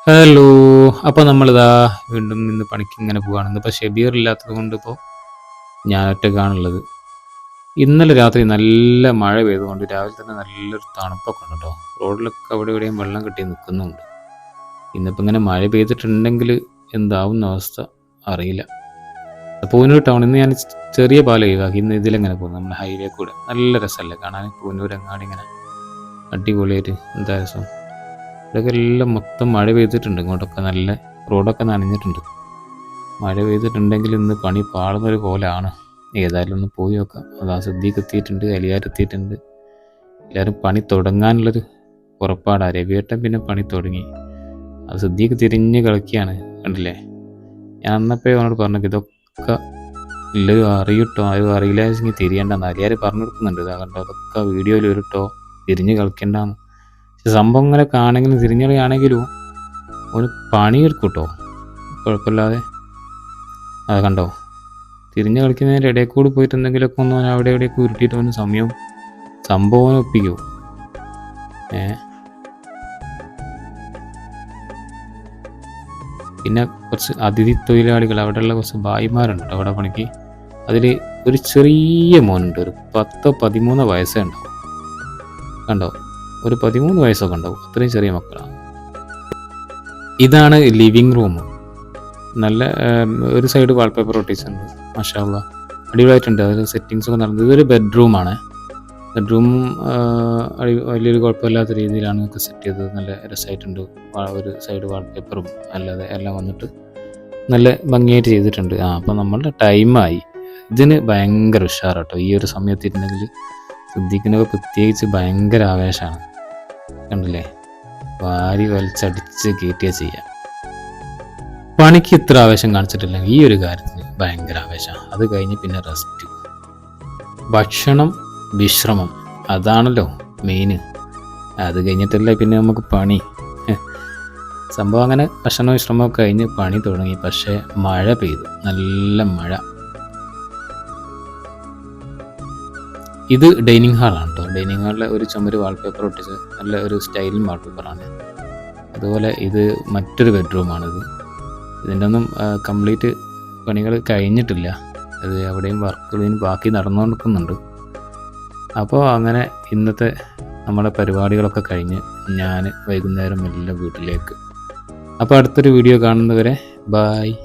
Hello. അപ്പോൾ നമ്മളിതാ വീണ്ടും ഇന്ന് പണിക്ക് ഇങ്ങനെ പോവുകയാണ്. ഇന്നിപ്പോൾ ഷെബീർ ഇല്ലാത്തത് കൊണ്ട് ഇപ്പോൾ ഞാൻ ഒറ്റയ്ക്കാണുള്ളത്. ഇന്നലെ രാത്രി നല്ല മഴ പെയ്തുകൊണ്ട് രാവിലെ തന്നെ നല്ലൊരു തണുപ്പൊക്കെ ഉണ്ട് കേട്ടോ. റോഡിലൊക്കെ അവിടെ ഇവിടെയും വെള്ളം കെട്ടി നിൽക്കുന്നുണ്ട്. ഇന്നിപ്പോൾ ഇങ്ങനെ മഴ പെയ്തിട്ടുണ്ടെങ്കിൽ എന്താവുന്ന അവസ്ഥ അറിയില്ല. പൂനൂർ ടൗൺ ഇന്ന് ഞാൻ ചെറിയ പാലം ഒഴിവാക്കി. ഇന്ന് ഇതിലെങ്ങനെ പോകും, നമ്മുടെ ഹൈവേ കൂടെ. നല്ല രസമല്ലേ കാണാൻ, പൂനൂർ അങ്ങാടി ഇങ്ങനെ അടിപൊളിയായിട്ട്. എന്താ രസം. ഇവിടെയൊക്കെ എല്ലാം മൊത്തം മഴ പെയ്തിട്ടുണ്ട്. ഇങ്ങോട്ടൊക്കെ നല്ല റോഡൊക്കെ നനഞ്ഞിട്ടുണ്ട്. മഴ പെയ്തിട്ടുണ്ടെങ്കിൽ ഇന്ന് പണി പാടുന്നൊരു പോലാണ്. ഏതായാലും ഒന്ന് പോയി നോക്കാം. അതാ സിദ്ദീഖ് എത്തിയിട്ടുണ്ട്, അലിയാർ എത്തിയിട്ടുണ്ട്. എല്ലാവരും പണി തുടങ്ങാനുള്ളൊരു പുറപ്പാടാണ്. രവിയേട്ടൻ പിന്നെ പണി തുടങ്ങി. അത് സിദ്ദീഖ് തിരിഞ്ഞ് കളിക്കുകയാണ്, കണ്ടില്ലേ. ഞാൻ അന്നപ്പോൾ അവനോട് പറഞ്ഞു ഇതൊക്കെ എല്ലാവരും അറിയിട്ടോ, ആരും അറിയില്ലെങ്കിൽ തിരിയണ്ടെന്ന്. അലിയാർ പറഞ്ഞു കൊടുക്കുന്നുണ്ട്. ഇതാ കണ്ടോ, അതൊക്കെ വീഡിയോയിൽ വരിട്ടോ, തിരിഞ്ഞ് കളിക്കണ്ടെന്ന്. പക്ഷെ സംഭവം ഇങ്ങനെ കാണെങ്കിലും തിരിഞ്ഞളിയാണെങ്കിലും ഒരു പണിയെടുക്കും കേട്ടോ, കുഴപ്പമില്ലാതെ. അത് കണ്ടോ, തിരിഞ്ഞ് കളിക്കുന്നതിൻ്റെ ഇടയിൽ കൂടി പോയിട്ട് എന്തെങ്കിലുമൊക്കെ ഒന്ന് അവിടെ എവിടെയൊക്കെ ഉരുട്ടിയിട്ട് അവന് സംഭവം ഒപ്പിക്കും. പിന്നെ കുറച്ച് അതിഥി തൊഴിലാളികൾ, അവിടെയുള്ള കുറച്ച് ഭായിമാരുണ്ട് കേട്ടോ അവിടെ പണിക്ക്. അതിൽ ഒരു ചെറിയ മോനുണ്ട്, ഒരു 10-13 വയസ്സേ ഉണ്ടാവും. കണ്ടോ, ഒരു 13 വയസ്സൊക്കെ ഉണ്ടാവും. അത്രയും ചെറിയ മക്കളാണ്. ഇതാണ് ലിവിങ് റൂം. നല്ല ഒരു സൈഡ് വാൾപേപ്പർ ഒട്ടിച്ചിട്ടുണ്ട്. മാഷാ അല്ലാഹ്, അടിപൊളിയായിട്ടുണ്ട്. അതിൽ സെറ്റിങ്സൊക്കെ നടന്നത്. ഇതൊരു ബെഡ്റൂമാണ്. ബെഡ്റൂമും വലിയൊരു കുഴപ്പമില്ലാത്ത രീതിയിലാണ് ഒക്കെ സെറ്റ് ചെയ്തത്. നല്ല രസമായിട്ടുണ്ട്. ഒരു സൈഡ് വാൾപേപ്പറും അല്ലാതെ എല്ലാം വന്നിട്ട് നല്ല ഭംഗിയായിട്ട് ചെയ്തിട്ടുണ്ട്. അപ്പോൾ നമ്മളുടെ ടൈമായി. ഇതിന് ഭയങ്കര ഉഷാറാട്ടോ. ഈ ഒരു സമയത്തിരുന്നെങ്കിൽ സിദ്ദീഖിനൊക്കെ പ്രത്യേകിച്ച് ഭയങ്കര ആവേശമാണ്. കണ്ടില്ലേ, വാരി വലിച്ചടിച്ച് കയറ്റിയാൽ ചെയ്യാം. പണിക്ക് ഇത്ര ആവേശം കാണിച്ചിട്ടില്ലെങ്കിൽ ഈ ഒരു കാര്യത്തിന് ഭയങ്കര ആവേശമാണ്. അത് കഴിഞ്ഞ് പിന്നെ റെസ്റ്റ്, ഭക്ഷണം, വിശ്രമം, അതാണല്ലോ മെയിൻ. അത് കഴിഞ്ഞിട്ടല്ലേ പിന്നെ നമുക്ക് പണി. സംഭവം അങ്ങനെ ഭക്ഷണവും വിശ്രമമൊക്കെ കഴിഞ്ഞ് പണി തുടങ്ങി. പക്ഷേ മഴ പെയ്തു, നല്ല മഴ. ഇത് ഡൈനിങ് ഹാളാണ് കേട്ടോ. ഡൈനിങ് ഹാളിലെ ഒരു ചുമര് വാൾപേപ്പർ ഒട്ടിച്ച് നല്ല ഒരു സ്റ്റൈലും വാൾപേപ്പറാണ്. അതുപോലെ ഇത് മറ്റൊരു ബെഡ്റൂമാണിത്. ഇതിൻ്റെ ഒന്നും കംപ്ലീറ്റ് പണികൾ കഴിഞ്ഞിട്ടില്ല. അത് അവിടെയും വർക്കുകൾ ബാക്കി നടന്നുകൊണ്ടിരിക്കുന്നുണ്ട്. അപ്പോൾ അങ്ങനെ ഇന്നത്തെ നമ്മുടെ പരിപാടികളൊക്കെ കഴിഞ്ഞ് ഞാൻ വൈകുന്നേരം എല്ലാം വീട്ടിലേക്ക്. അപ്പോൾ അടുത്തൊരു വീഡിയോ കാണുന്നവരെ ബായ്.